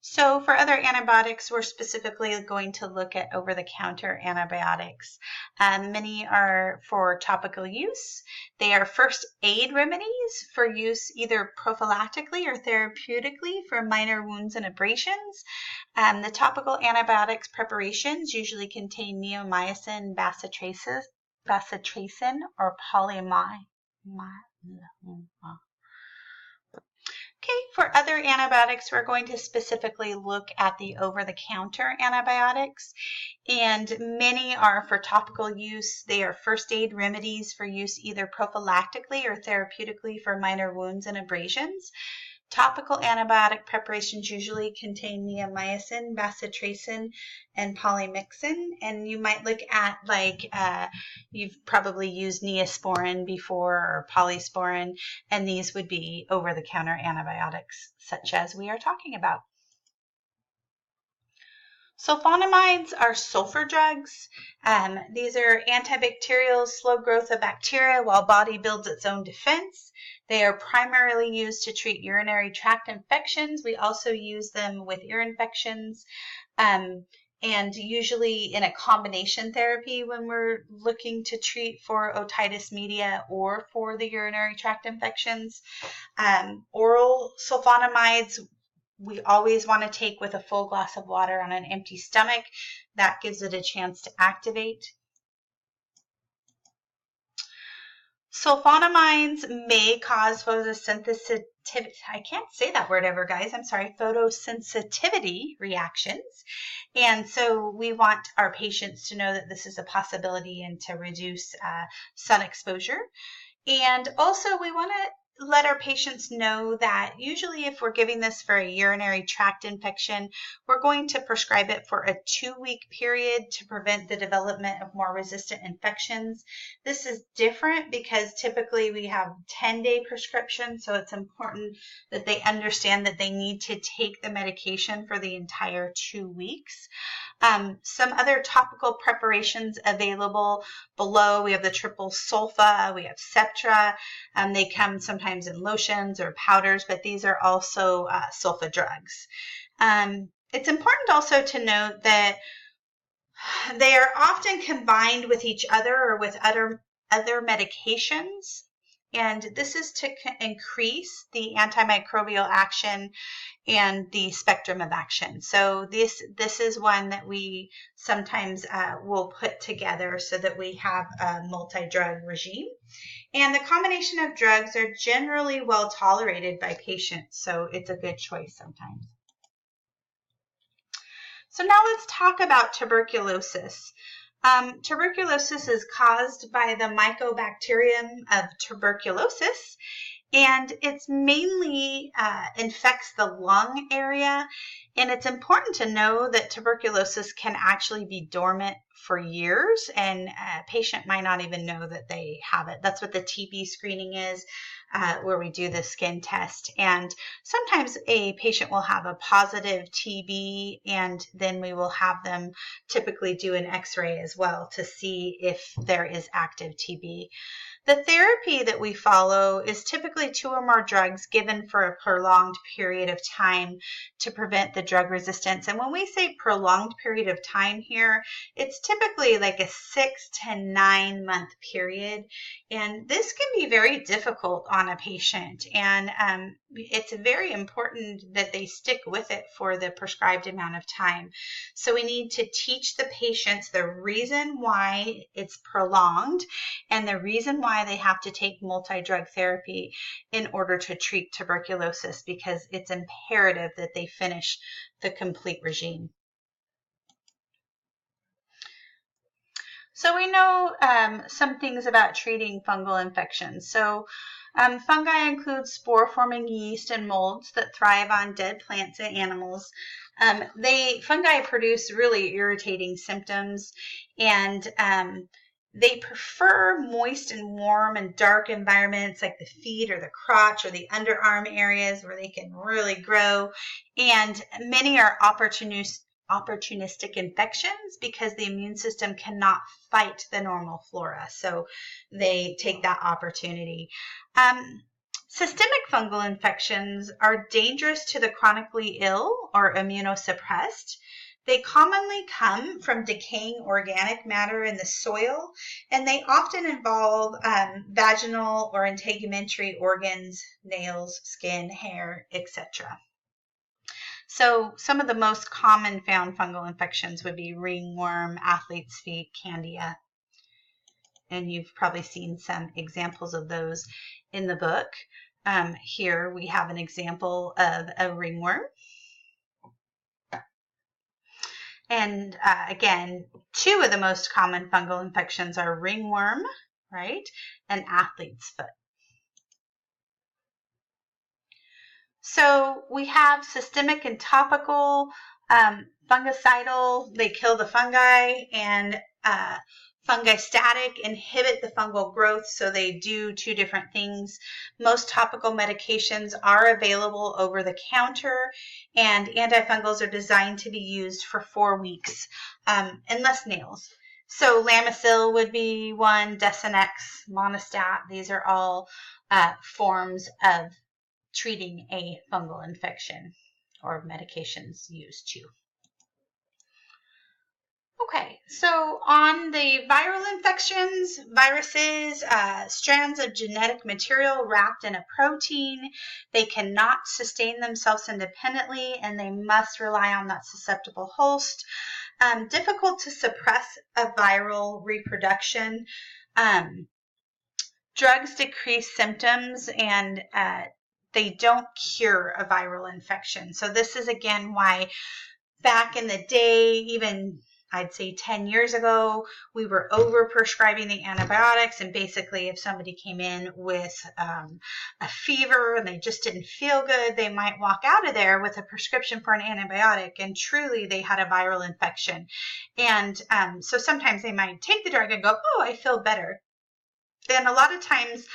So for other antibiotics, we're specifically going to look at over-the-counter antibiotics. Many are for topical use. They are first aid remedies for use either prophylactically or therapeutically for minor wounds and abrasions. The topical antibiotics preparations usually contain neomycin, bacitracin, or polyamide. Okay, for other antibiotics, we're going to specifically look at the over-the-counter antibiotics, and many are for topical use. They are first aid remedies for use either prophylactically or therapeutically for minor wounds and abrasions. Topical antibiotic preparations usually contain neomycin, bacitracin, and polymyxin, and you might look at you've probably used Neosporin before or polysporin, and these would be over-the-counter antibiotics such as we are talking about. Sulfonamides are sulfur drugs. These are antibacterial, slow growth of bacteria while body builds its own defense. They are primarily used to treat urinary tract infections. We also use them with ear infections, and usually in a combination therapy when we're looking to treat for otitis media or for the urinary tract infections. Oral sulfonamides we always want to take with a full glass of water on an empty stomach. That gives it a chance to activate. Sulfonamides may cause photosynthesis. I can't say that word ever, guys. I'm sorry. Photosensitivity reactions. And so we want our patients to know that this is a possibility and to reduce sun exposure. And also we want to let our patients know that usually if we're giving this for a urinary tract infection, we're going to prescribe it for a 2-week period to prevent the development of more resistant infections. This is different because typically we have 10-day prescriptions, so it's important that they understand that they need to take the medication for the entire 2 weeks. Some other topical preparations available below, we have the triple sulfa, we have Septra. They come sometimes in lotions or powders, but these are also sulfa drugs. It's important also to note that they are often combined with each other or with other medications, and this is to increase the antimicrobial action and the spectrum of action. So this is one that we sometimes will put together so that we have a multi-drug regime. And the combination of drugs are generally well tolerated by patients, so it's a good choice sometimes. So now let's talk about tuberculosis. Tuberculosis is caused by the Mycobacterium of tuberculosis, and it's mainly infects the lung area. And it's important to know that tuberculosis can actually be dormant for years, and a patient might not even know that they have it. That's what the TB screening is, where we do the skin test. And sometimes a patient will have a positive TB, and then we will have them typically do an X-ray as well to see if there is active TB. The therapy that we follow is typically 2 or more drugs given for a prolonged period of time to prevent the drug resistance. And when we say prolonged period of time here, it's typically like a 6 to 9 month period. And this can be very difficult on a patient. And it's very important that they stick with it for the prescribed amount of time. So we need to teach the patients the reason why it's prolonged and the reason why they have to take multi-drug therapy in order to treat tuberculosis, because it's imperative that they finish the complete regime. So we know some things about treating fungal infections. So fungi include spore-forming yeast and molds that thrive on dead plants and animals. Fungi produce really irritating symptoms, and they prefer moist and warm and dark environments like the feet or the crotch or the underarm areas where they can really grow. And many are opportunistic infections because the immune system cannot fight the normal flora. So they take that opportunity. Systemic fungal infections are dangerous to the chronically ill or immunosuppressed. They commonly come from decaying organic matter in the soil, and they often involve vaginal or integumentary organs, nails, skin, hair, etc. So some of the most common found fungal infections would be ringworm, athlete's feet, candida, and you've probably seen some examples of those in the book. Here we have an example of a ringworm. And again, two of the most common fungal infections are ringworm, right, and athlete's foot. So we have systemic and topical, fungicidal, they kill the fungi, and fungistatic inhibit the fungal growth, so they do two different things. Most topical medications are available over the counter, and antifungals are designed to be used for 4 weeks, unless nails. So Lamisil would be one, Desenex, Monostat, these are all forms of treating a fungal infection or medications used too. Okay, so on the viral infections, viruses, strands of genetic material wrapped in a protein, they cannot sustain themselves independently and they must rely on that susceptible host. Difficult to suppress a viral reproduction. Drugs decrease symptoms and they don't cure a viral infection. So this is again why back in the day, even I'd say 10 years ago, we were over prescribing the antibiotics, and basically if somebody came in with a fever and they just didn't feel good, they might walk out of there with a prescription for an antibiotic and truly they had a viral infection. And so sometimes they might take the drug and go, oh, I feel better. And a lot of times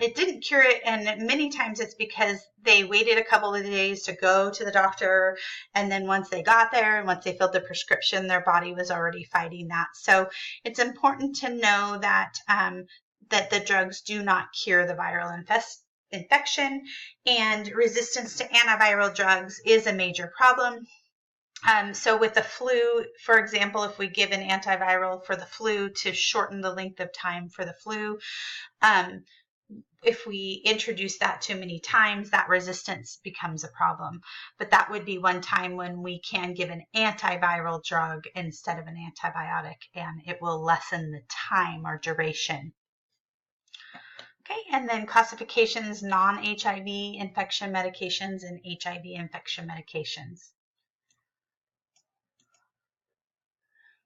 it didn't cure it, and many times it's because they waited a couple of days to go to the doctor, and then once they got there and once they filled the prescription, their body was already fighting that. So it's important to know that that the drugs do not cure the viral infection, and resistance to antiviral drugs is a major problem. So with the flu, for example, if we give an antiviral for the flu to shorten the length of time for the flu, if we introduce that too many times, that resistance becomes a problem. But that would be one time when we can give an antiviral drug instead of an antibiotic, and it will lessen the time or duration. Okay, and then classifications, non-HIV infection medications and HIV infection medications.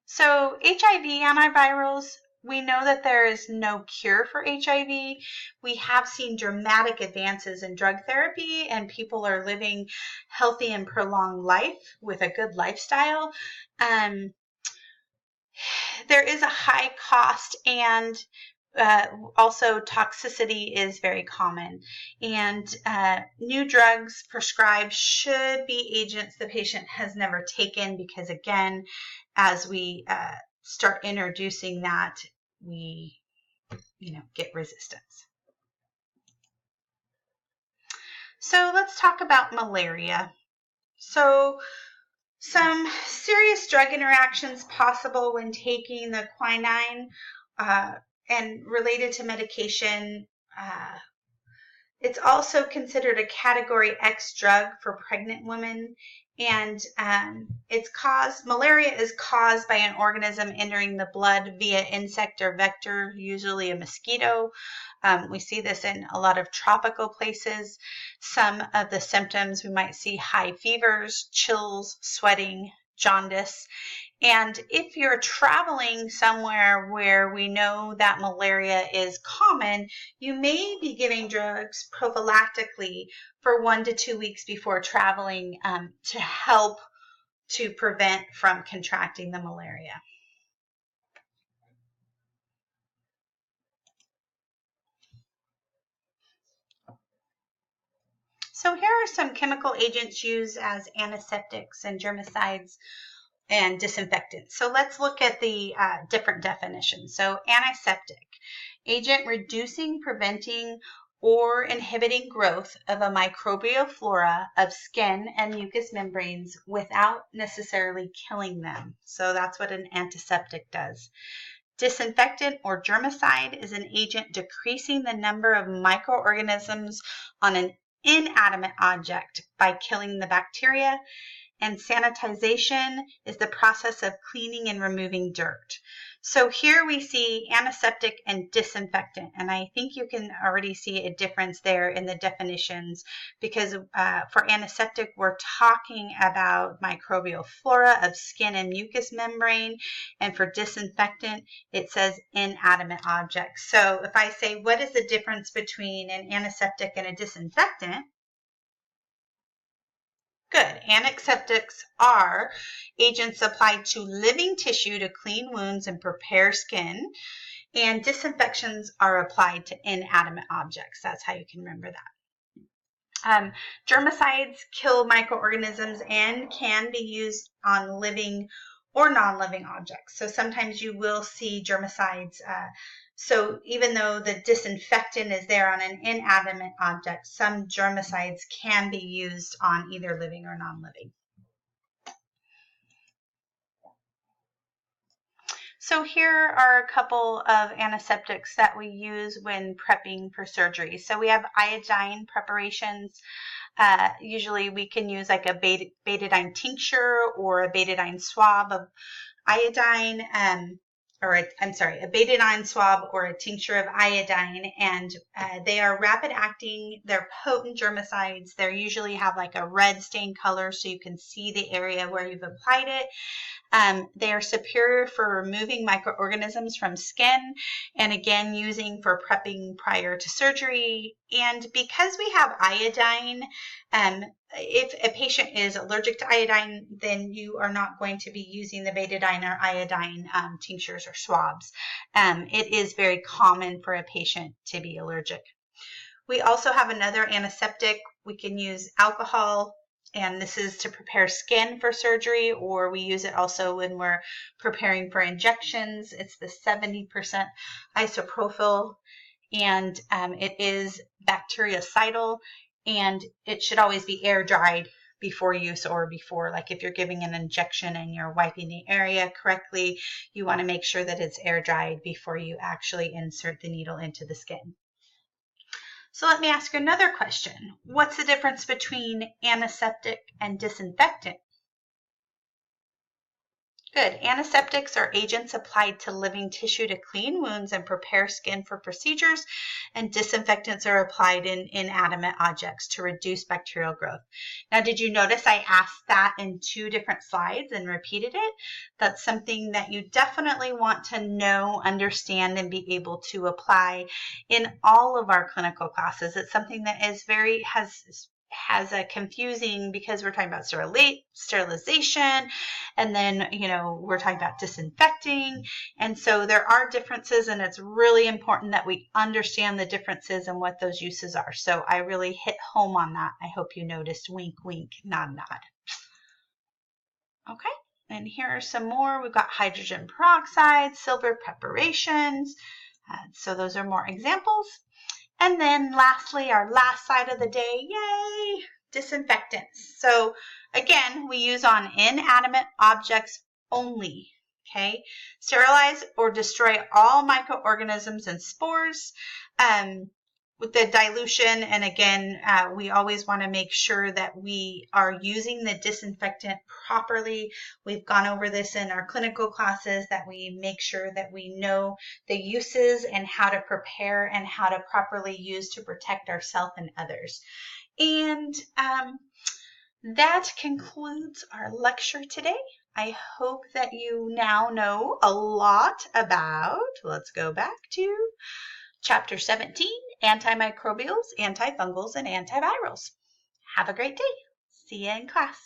So HIV antivirals, we know that there is no cure for HIV. We have seen dramatic advances in drug therapy, and people are living healthy and prolonged life with a good lifestyle. There is a high cost, and also toxicity is very common. And new drugs prescribed should be agents the patient has never taken, because again, as we start introducing that, we get resistance. So let's talk about malaria. So some serious drug interactions possible when taking the quinine and related to medication. It's also considered a Category X drug for pregnant women, and malaria is caused by an organism entering the blood via insect or vector, usually a mosquito. We see this in a lot of tropical places. Some of the symptoms, we might see high fevers, chills, sweating, jaundice. And if you're traveling somewhere where we know that malaria is common, you may be giving drugs prophylactically for 1 to 2 weeks before traveling to help to prevent from contracting the malaria. So here are some chemical agents used as antiseptics and germicides and disinfectants. So let's look at the different definitions. So antiseptic, agent reducing, preventing, or inhibiting growth of a microbial flora of skin and mucous membranes without necessarily killing them. So that's what an antiseptic does. Disinfectant or germicide is an agent decreasing the number of microorganisms on an inanimate object by killing the bacteria, and sanitization is the process of cleaning and removing dirt. So here we see antiseptic and disinfectant, and I think you can already see a difference there in the definitions, because for antiseptic, we're talking about microbial flora of skin and mucous membrane, and for disinfectant, it says inanimate objects. So if I say, what is the difference between an antiseptic and a disinfectant? Good. Antiseptics are agents applied to living tissue to clean wounds and prepare skin, and disinfections are applied to inanimate objects. That's how you can remember that. Germicides kill microorganisms and can be used on living or non-living objects. So sometimes you will see germicides. So even though the disinfectant is there on an inanimate object, some germicides can be used on either living or non-living. So here are a couple of antiseptics that we use when prepping for surgery. So we have iodine preparations. Usually we can use like a betadine tincture or a betadine swab of iodine, a betadine swab or a tincture of iodine, and they are rapid acting. They're potent germicides. They usually have like a red stain color so you can see the area where you've applied it. They are superior for removing microorganisms from skin, and again using for prepping prior to surgery. And because we have iodine, if a patient is allergic to iodine, then you are not going to be using the betadine or iodine tinctures or swabs. It is very common for a patient to be allergic. We also have another antiseptic. We can use alcohol, and this is to prepare skin for surgery, or we use it also when we're preparing for injections. It's the 70% isopropyl, and it is bactericidal, and it should always be air dried before use, or before, like if you're giving an injection and you're wiping the area correctly, you want to make sure that it's air dried before you actually insert the needle into the skin. So let me ask you another question. What's the difference between antiseptic and disinfectant? Good. Antiseptics are agents applied to living tissue to clean wounds and prepare skin for procedures, and disinfectants are applied in inanimate objects to reduce bacterial growth. Now, did you notice I asked that in 2 different slides and repeated it? That's something that you definitely want to know, understand, and be able to apply in all of our clinical classes. It's something that is has a confusing, because we're talking about sterilization, and then we're talking about disinfecting, and so there are differences, and it's really important that we understand the differences and what those uses are. So I really hit home on that. I hope you noticed. Wink wink, nod nod. Okay, and here are some more. We've got hydrogen peroxide, silver preparations, so those are more examples. And then lastly, our last side of the day, yay, disinfectants. So again, we use on inanimate objects only, okay? Sterilize or destroy all microorganisms and spores with the dilution. And again, we always want to make sure that we are using the disinfectant properly. We've gone over this in our clinical classes, that we make sure that we know the uses and how to prepare and how to properly use to protect ourselves and others. And that concludes our lecture today. I hope that you now know a lot about, let's go back to Chapter 17, Antimicrobials, Antifungals, and Antivirals. Have a great day. See you in class.